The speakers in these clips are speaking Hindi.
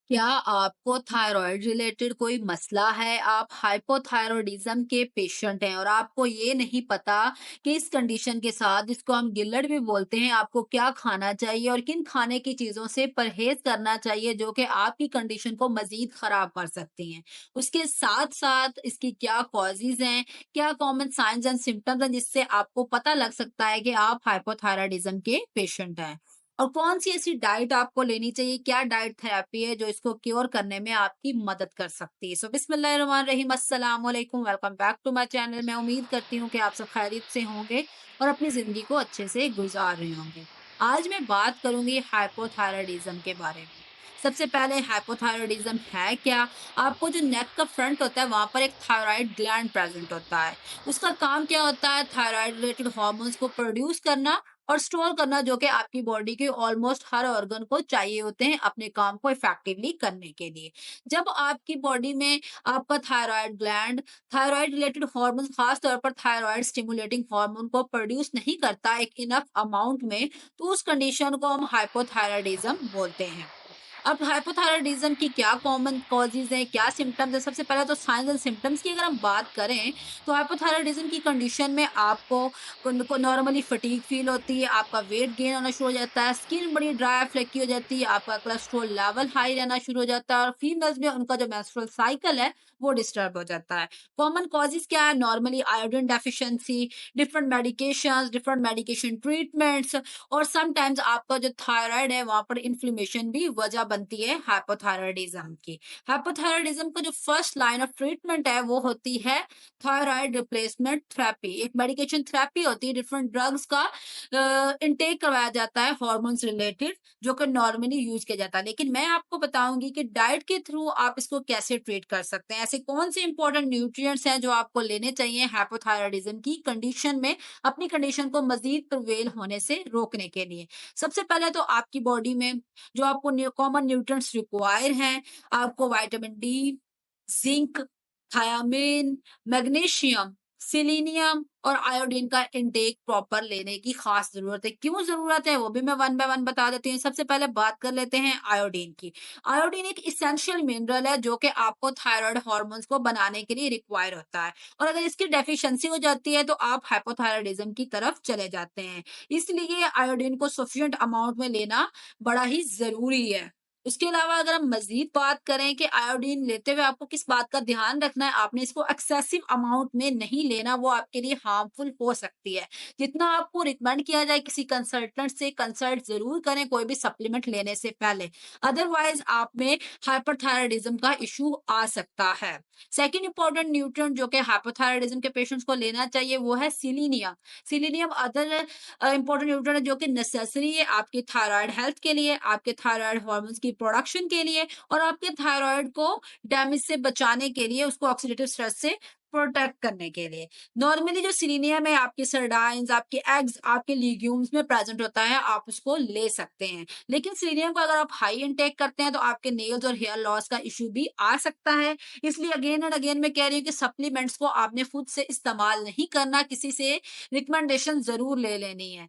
क्या आपको थायराइड रिलेटेड कोई मसला है? आप हाइपोथायरॉयडिज़्म के पेशेंट हैं और आपको ये नहीं पता कि इस कंडीशन के साथ, जिसको हम गिल्लड़ भी बोलते हैं, आपको क्या खाना चाहिए और किन खाने की चीज़ों से परहेज़ करना चाहिए जो कि आपकी कंडीशन को मज़ीद ख़राब कर सकती हैं। उसके साथ-साथ इसकी क्या कॉज़ेज़ हैं, क्या कॉमन साइन्स एंड सिम्पटम्स हैं जिससे आपको पता लग सकता है कि आप हाइपोथायरॉयडिज़्म के पेशेंट हैं। और कौन-सी ऐसी डाइट आपको लेनी चाहिए, क्या डाइट थेरेपी है जो इसको क्योर करने में आपकी मदद कर सकती है? सो बिस्मिल्लाहिर्रहमानिर्रहीम, अस्सलाम वालेकुम, welcome back to my channel. मैं उम्मीद करती हूँ कि आप सब खैरियत से होंगे और अपनी ज़िंदगी को अच्छे से गुज़ार रहे होंगे। आज मैं बात करूँगी हाइपोथायरॉयडिज़्म के बारे में। सबसे पहले हाइपोथायरॉयडिज़्म है क्या? आपको जो नेक का फ्रंट होता है, वहाँ पर एक थायरॉइड ग्लैंड प्रेज़ेंट होता है। उसका काम क्या होता है? थायरॉइड रिलेटेड हार्मोन्स को प्रोड्यूस करना और स्टोर करना, जो कि आपकी बॉडी के ऑलमोस्ट हर ऑर्गन को चाहिए होते हैं अपने काम को इफेक्टिवली करने के लिए। जब आपकी बॉडी में आपका thyroid gland thyroid related hormone, खास तौर पर थायराइड स्टिमुलेटिंग हार्मोन को प्रोड्यूस नहीं करता एक इनफ अमाउंट में, तो उस कंडीशन को हम हाइपोथायराइडिज्म बोलते हैं। अब हाइपोथायरॉयडिज़्म की क्या कॉमन कॉजेज़ हैं, क्या सिम्पटम्स हैं? सबसे पहले तो साइन्स एंड सिम्पटम्स की अगर हम बात करें, तो हाइपोथायरॉयडिज़्म की कंडीशन में आपको को नॉर्मली फटीग फ़ील होती है, आपका वेट गेन होना शुरू हो जाता है, स्किन बड़ी ड्राई फ्लेकी हो जाती है, आपका कोलेस्ट्रॉल लेवल हाई रहना शुरू हो जाता है और फीमेल्स में उनका जो मेंस्ट्रुअल साइकिल है, वो डिस्टर्ब हो जाता है। कॉमन कॉजेज़ क्या है? Normally iodine deficiency, different medication treatments और समटाइम्स आपका जो थायराइड है वहाँ पर इन्फ्लेमेशन भी वजह बनती है हाइपोथायरॉयडिज्म की। हाइपोथायरॉयडिज्म का जो फर्स्ट लाइन ऑफ ट्रीटमेंट है वो होती है थायराइड रिप्लेसमेंट थेरेपी। एक मेडिकेशन थेरेपी होती है, डिफरेंट ड्रग्स का इनटेक करवाया जाता है हार्मोन्स रिलेटेड, जो कि नॉर्मली यूज किया जाता है। लेकिन मैं आपको बताऊंगी कि डाइट के थ्रू आप इसको कैसे ट्रीट कर सकते हैं। ऐसे कौन से इंपॉर्टेंट न्यूट्रिएंट्स हैं जो आपको लेने चाहिए हाइपोथायरॉयडिज्म की कंडीशन में, अपनी कंडीशन को मज़ीद प्रिवेल होने से रोकने के लिए। सबसे पहले तो आपकी बॉडी में जो आपको कॉमन न्यूट्रिएंट्स रिक्वायर हैं, आपको vitamin D, zinc, thiamine, magnesium, selenium और आयोडीन का इंटेक प्रॉपर लेने की खास ज़रूरत है। क्यों ज़रूरत है? वो भी मैं वन बाय वन बता देती हूँ। सबसे पहले बात कर लेते हैं आयोडीन की। आयोडीन एक एसेंशियल मिनरल है जो कि आपको थायरॉइड हार्मोन्स को बनाने के लिए रिक्वायर होता है। और अगर इसकी डेफिशिएंसी हो जाती है तो आप हाइपोथायरॉयडिज्म की तरफ चले जाते हैं। इसलिए आयोडीन को सफिशिएंट अमाउंट में लेना बड़ा ही ज़रूरी है। उसके अलावा अगर हम मज़ीद बात करें कि आयोडीन लेते हुए आपको किस बात का ध्यान रखना है, आपने इसको एक्सेसिव अमाउंट में नहीं लेना, वो आपके लिए हार्मफुल हो सकती है। जितना आपको रिकमेंड किया जाए किसी कंसल्टेंट से कंसल्ट ज़रूर करें कोई भी सप्लीमेंट लेने से पहले। अदरवाइज़ आप में हाइपरथायरॉयडिज्म का इश्यू आ सकता है। सेकंड इंपॉर्टेंट न्यूट्रिएंट जो कि हाइपोथायरॉयडिज्म के पेशेंट्स को लेना चाहिए वो है selenium. Selenium other important nutrient है जो कि नेसेसरी है आपकी थायराइड हेल्थ के लिए, आपके थायराइड हार्मोन्स की प्रोडक्शन के लिए और आपके थायराइड को डैमेज से बचाने के लिए, उसको ऑक्सीडेटिव स्ट्रेस से प्रोटेक्ट करने के लिए। नॉर्मली जो सेलेनियम है आपके सरडाइन्स, आपके एग्स, आपके लीग्यूम्स में प्रेजेंट होता है, आप उसको ले सकते हैं। लेकिन सेलेनियम को अगर आप हाई इंटेक करते हैं तो आपके नेल्स और हेयर लॉस का इश्यू भी आ सकता है। इसलिए अगेन एंड अगेन मैं कह रही हूँ कि सप्लीमेंट्स को आपने खुद से इस्तेमाल नहीं करना, किसी से रिकमेंडेशन ज़रूर ले लेनी है।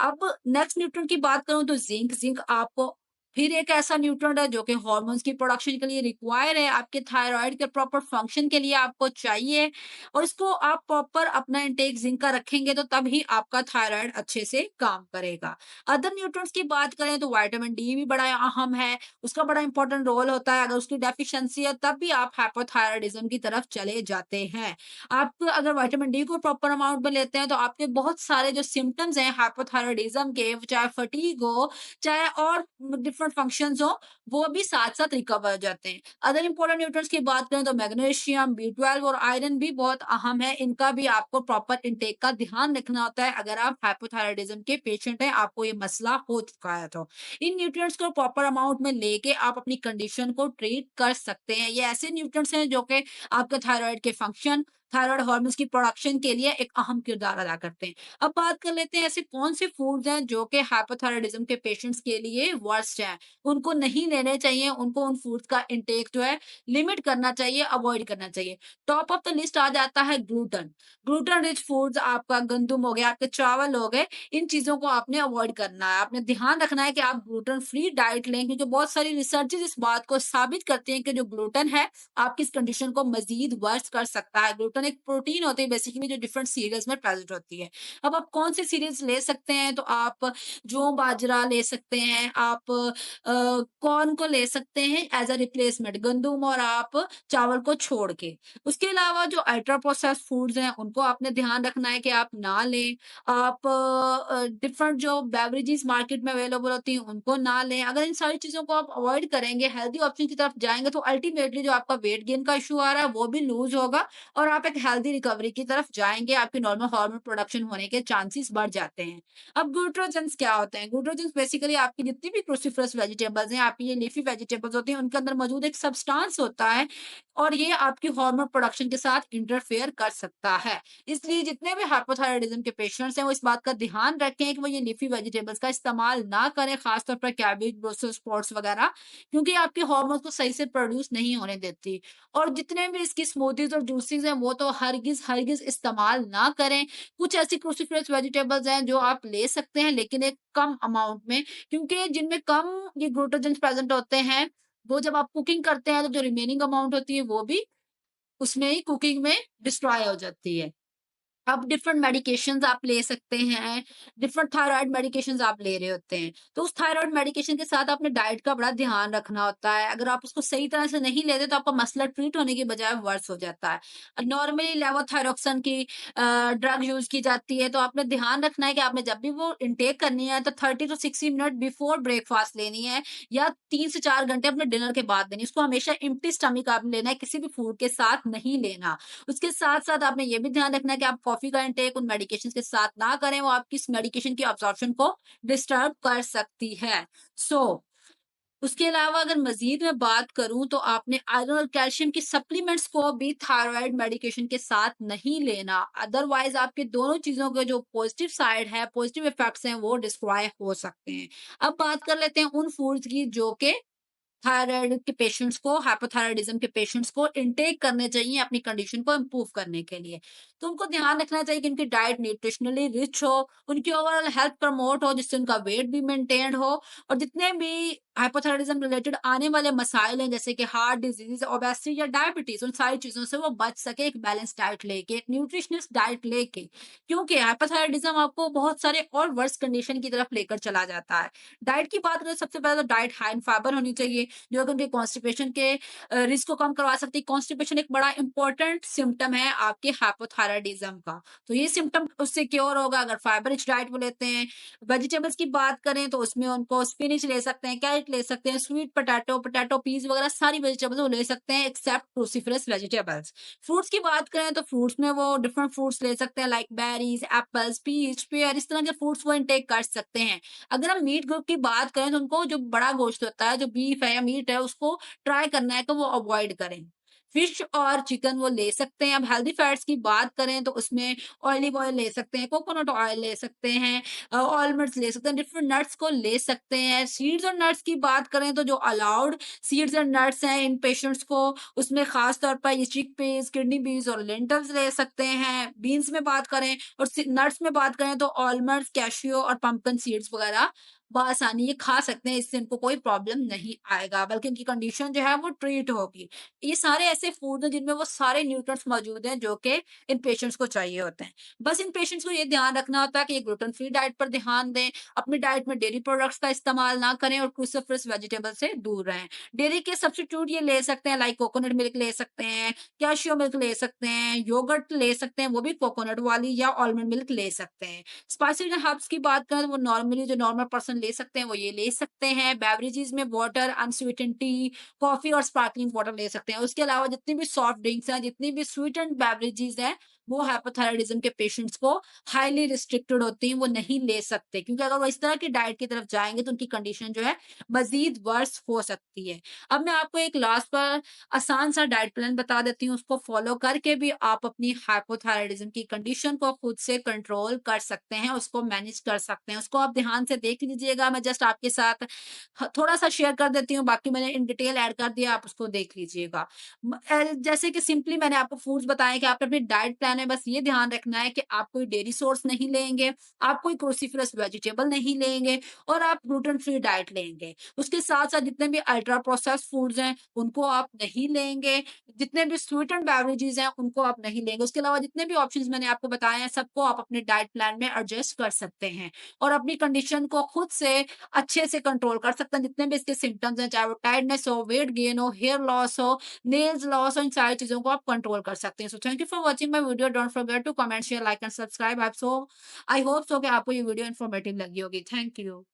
अब नेक्स्ट न्यूट्रिएंट की बात करूँ तो ज़िंक आपको फिर एक ऐसा न्यूट्रिएंट है जो कि हार्मोन्स की प्रोडक्शन के लिए रिक्वायर है, आपके थायराइड के प्रॉपर फंक्शन के लिए आपको चाहिए और इसको आप प्रॉपर अपना इंटेक ज़िंक का रखेंगे तो तभी आपका थायराइड अच्छे से काम करेगा। अदर न्यूट्रिएंट्स की बात करें तो विटामिन डी भी बड़ा अहम है, उसका बड़ा इंपॉर्टेंट रोल होता है। अगर उसकी डेफिशिएंसी है तब भी आप हाइपोथायरॉयडिज्म की तरफ चले जाते हैं। आप अगर विटामिन डी को प्रॉपर अमाउंट में लेते हैं तो आपके बहुत सारे जो सिम्पटम्स हैं हाइपोथायरॉयडिज्म के, चाहे फटीग हो, चाहे और डिफरेंट फंक्शंस हो, वो भी साथ-साथ रिकवर हो जाते हैं। अदर इंपॉर्टेंट न्यूट्रिएंट्स की बात करें तो मैग्नीशियम, बी12 और आयरन भी बहुत अहम है। इनका भी आपको प्रॉपर इंटेक का ध्यान रखना होता है अगर आप हाइपोथायरॉयडिज्म के पेशेंट हैं, आपको ये मसला हो चुका है तो। इन न्यूट्रिएंट्स को प्रॉपर अमाउंट में लेके आप अपनी कंडीशन को ट्रीट कर सकते हैं। ये ऐसे न्यूट्रिएंट्स हैं जो कि आपके थायराइड के फंक्शन, थायराइड हार्मोन्स की प्रोडक्शन के लिए एक अहम किरदार अदा करते हैं। अब बात कर लेते हैं ऐसे कौन से फूड्स हैं जो कि हाइपोथायरायडिज्म के पेशेंट्स के लिए वर्स्ट हैं, उनको नहीं लेने चाहिए, उनको उन फूड्स का इंटेक जो है लिमिट करना चाहिए, अवॉइड करना चाहिए। टॉप ऑफ द लिस्ट आ जाता है ग्लूटन। ग्लूटन रिच फूड्स आपका गंदुम हो गया, आपके चावल हो गए, इन चीज़ों को आपने अवॉइड करना है। आपने ध्यान रखना है कि आप ग्लूटन फ्री डाइट लें, क्योंकि बहुत सारी रिसर्चेज़ इस बात को साबित करती हैं कि जो ग्लूटन है, आपकी इस कंडीशन को मज़ीद वर्स कर सकता है। ग्लूटन एक प्रोटीन होती है बेसिकली, जो डिफरेंट सीरियल्स में प्रेज़ेंट होती है। अब आप कौन से सीरियल्स ले सकते हैं, तो आप जौ, बाजरा ले सकते हैं, आप कॉर्न को ले सकते हैं एज़ अ रिप्लेसमेंट, गंदुम और आप चावल को छोड़ के। उसके अलावा जो अल्ट्रा प्रोसेस्ड फूड्स हैं, उनको आपने ध्यान रखना है कि आप ना लें। आप डिफरेंट जो बेवरेजेस मार्केट में अवेलेबल होती हैं, उनको ना लें। अगर इन सारी चीज़ों को आप अवॉइड करेंगे, हेल्दी ऑप्शन की तरफ जाएँगे, तो अल्टीमेटली जो आपका वेट गेन का इश्यू आ रहा है, वो भी लूज़ होगा और आप एक हेल्दी रिकवरी की तरफ जाएँगे। आपके नॉर्मल हार्मोन प्रोडक्शन होने के चांसेस बढ़ जाते हैं। अब ग्लूटाथियोन्स क्या होते हैं? ग्लूटाथियोन्स बेसिकली आपकी जितनी भी क्रूसीफरस वेजिटेबल्स हैं, आपकी ये लीफी वेजिटेबल्स होती हैं, उनके अंदर मौजूद एक सब्सटेंस होता है और ये आपकी हार्मोन प्रोडक्शन के साथ इंटरफेयर कर सकता है। इसलिए जितने भी हाइपोथायरायडिज्म के पेशेंट्स हैं, वो इस बात का ध्यान रखें कि वो ये लीफी वेजिटेबल्स का इस्तेमाल ना करें, खास तौर पर कैबेज, ब्रुसेल्स स्प्राउट्स वगैरह, क्योंकि आपके हार्मोन्स को सही से प्रोड्यूस नहीं होने देती। और जितने भी इसकी स्मूदीज़ और जूसेज़ हैं, वो तो हरगिज़ इस्तेमाल ना करें। कुछ ऐसी क्रूसीफरस वेजिटेबल्स हैं जो आप ले सकते हैं, लेकिन एक कम अमाउंट में, क्योंकि जिनमें कम ये ग्लूटाथियोन्स प्रेज़ेंट होते हैं, वो जब आप कुकिंग करते हैं, तो जो रिमेनिंग अमाउंट होती है, वो भी उसमें ही कुकिंग में डिस्ट्रॉय हो जाती है। आप डिफरेंट मेडिकेशंस आप ले सकते हैं, डिफरेंट थायराइड मेडिकेशंस आप ले रहे होते हैं। तो उस थायराइड मेडिकेशन के साथ आपने डाइट का बड़ा ध्यान रखना होता है। अगर आप उसको सही तरह से नहीं लेते, तो आपका मसला ट्रीट होने की बजाय वर्स हो जाता है। नॉर्मली लेवोथायरोक्सिन की ड्रग यूज़ की जाती है, तो आपने ध्यान रखना है कि आपने जब भी वो इनटेक करनी है, तो 30 टू 60 मिनट बिफोर ब्रेकफास्ट लेनी है या 3 से 4 घंटे अपने डिनर के बाद लेनी है। इसको हमेशा एम्प्टी स्टमक आपने लेना है, किसी भी फूड के साथ नहीं लेना। उसके साथ-साथ आपने ये भी ध्यान रखना है कि आप कॉफ़ी का इंटेक उन मेडिकेशंस के साथ ना करें, वो आपकी इस मेडिकेशन की अब्ज़ॉर्प्शन को डिस्टर्ब कर सकती है। सो उसके अलावा अगर मज़ीद मैं बात करूँ, तो आपने आयरन और कैल्शियम की सप्लीमेंट्स को भी थायरॉइड मेडिकेशन के साथ नहीं लेना। अदरवाइज़ आपके दोनों चीज़ों के जो पॉज़िटिव साइड है, पॉज़िटिव इफ़ेक्ट्स हैं, वो डिस्ट्रॉय हो सकते हैं। अब बात कर लेते हैं उन फूड्स की जो कि थायराइड के पेशेंट्स को, हाइपोथायरायडिज्म के पेशेंट्स को इनटेक करने चाहिए अपनी कंडीशन को इम्प्रूव करने के लिए। तो उनको ध्यान रखना चाहिए कि उनकी डाइट न्यूट्रिशनली रिच हो, उनकी ओवरऑल हेल्थ प्रमोट हो, जिससे उनका वेट भी मेंटेन्ड हो और जितने भी हाइपोथायरायडिज्म रिलेटेड आने वाले मसाइल हैं, जैसे कि हार्ट डिजीज़, ओबेसिटी या डायबिटीज़, उन सारी चीज़ों से वो बच सके एक बैलेंस डाइट लेके, एक न्यूट्रिशनिस्ट डाइट लेके। क्योंकि हाइपोथायरायडिज्म आपको बहुत सारे और वर्स कंडीशन की तरफ लेकर चला जाता है। डाइट की बात करें, सबसे पहले तो डाइट हाई इन फाइबर होनी चाहिए, जो कि उनके कॉन्स्टिपेशन के रिस्क को कम करवा सकती है। कॉन्स्टिपेशन एक बड़ा इंपॉर्टेंट सिम्पटम है आपके हाइपोथायरायडिज्म का। तो ये सिम्पटम उससे क्योर होगा अगर फाइबर रिच डाइट वो लेते हैं। वेजिटेबल्स की बात करें, तो उसमें उनको स्पिनच ले सकते हैं, कैरट ले सकते हैं, स्वीट पोटैटो, पोटैटो पीस वगैरह सारी वेजिटेबल्स वो ले सकते हैं एक्सेप्ट क्रूसीफरस वेजिटेबल्स। फ्रूट्स की बात करें, तो फ्रूट्स में वो डिफरेंट फ्रूट्स ले सकते हैं, like berries, apples, peach, pear, इस तरह के फ्रूट्स वो इंटेक कर सकते हैं। अगर हम मीट ग्रुप की बात करें, तो उनको जो बड़ा गोश्त होता है, जो बीफ है या मीट है, उसको ट्राई करना है कि वो अवॉइड करें। फिश और चिकन वो ले सकते हैं। अब हेल्दी फैट्स की बात करें, तो उसमें ऑलिव ऑयल ले सकते हैं, कोकोनट ऑयल ले सकते हैं, आलमंड्स ले सकते हैं, डिफरेंट नट्स को ले सकते हैं। सीड्स और नट्स की बात करें, तो जो अलाउड सीड्स एंड नट्स हैं इन पेशेंट्स को, उसमें खास तौर पर ये चिकपीस, किडनी बीन्स और लेंटिल्स ले सकते हैं। बीन्स में बात करें और नट्स में बात करें, तो आलमंड्स, कैशियो और पम्पकिन सीड्स वगैरह बआसानी ये खा सकते हैं, इससे इनको कोई प्रॉब्लम नहीं आएगा, बल्कि उनकी कंडीशन जो है वो ट्रीट होगी। ये सारे ऐसे फूड हैं जिनमें वो सारे न्यूट्रिएंट्स मौजूद हैं जो कि इन पेशेंट्स को चाहिए होते हैं। बस इन पेशेंट्स को ये ध्यान रखना होता है कि ये ग्लूटेन फ्री डाइट पर ध्यान दें, अपनी डाइट में डेयरी प्रोडक्ट्स का इस्तेमाल ना करें और क्रूसिफरस वेजिटेबल से दूर रहें। डेयरी के सब्स्टिट्यूट ये ले सकते हैं, लाइक कोकोनट मिल्क ले सकते हैं, कैशियो मिल्क ले सकते हैं, योगर्ट ले सकते हैं, वो भी कोकोनट वाली, या आलमंड मिल्क ले सकते हैं। स्पाइसेस एंड हर्ब्स की बात करें, तो वो नॉर्मली जो नॉर्मल पर्सन ले सकते हैं, वो ये ले सकते हैं। बेवरेजेस में वाटर, अनस्वीटेंड टी, कॉफी और स्पार्कलिंग वाटर ले सकते हैं। उसके अलावा जितनी भी सॉफ्ट ड्रिंक्स हैं, जितनी भी स्वीटेंड बेवरेजेस हैं, वो हाइपोथायरायडिज्म के पेशेंट्स को हाइली रिस्ट्रिक्टेड होती हैं, वो नहीं ले सकते क्योंकि अगर वो इस तरह की डाइट की तरफ जाएँगे तो उनकी कंडीशन जो है मज़ीद वर्स हो सकती है। अब मैं आपको एक लास्ट पर आसान सा डाइट प्लान बता देती हूँ, उसको फ़ॉलो करके भी आप अपनी हाइपोथायरायडिज़्म की कंडीशन को खुद से कंट्रोल कर सकते हैं, उसको मैनेज कर सकते हैं। उसको आप ध्यान से देख लीजिएगा, मैं जस्ट आपके साथ थोड़ा-सा शेयर कर देती हूँ, बाकी मैंने इन डिटेल ऐड कर दिया, आप उसको देख लीजिएगा। जैसे कि सिंपली मैंने आपको फूड्स बताए कि आपने अपनी डाइट प्लान में बस ये ध्यान रखना है कि आप कोई डेयरी सोर्स नहीं लेंगे, आप कोई क्रूसीफरस वेजिटेबल नहीं लेंगे और आप ग्लूटेन फ्री डाइट लेंगे। उसके साथ-साथ जितने भी अल्ट्रा प्रोसेस्ड फूड्स हैं, उनको आप नहीं लेंगे, जितने भी स्वीटेंड बेवरेजेज़ हैं, उनको आप नहीं लेंगे। उसके अलावा जितने भी ऑप्शंस मैंने आपको बताए हैं, सबको आप अपने डाइट प्लान में एडजस्ट कर सकते हैं और अपनी कंडीशन को खुद से अच्छे से कंट्रोल कर सकते हैं। जितने भी इसके सिम्पटम्स हैं, चाहे वो टायर्डनेस हो, वेट गेन हो, हेयर लॉस हो, नेल्स लॉस हो, इन सारी चीज़ों को आप कंट्रोल कर सकते हैं। So thank you for watching my video. Don't forget to comment, share, like and subscribe. I hope so कि आपको ये वीडियो इन्फॉर्मेटिव लगी होगी। Thank you.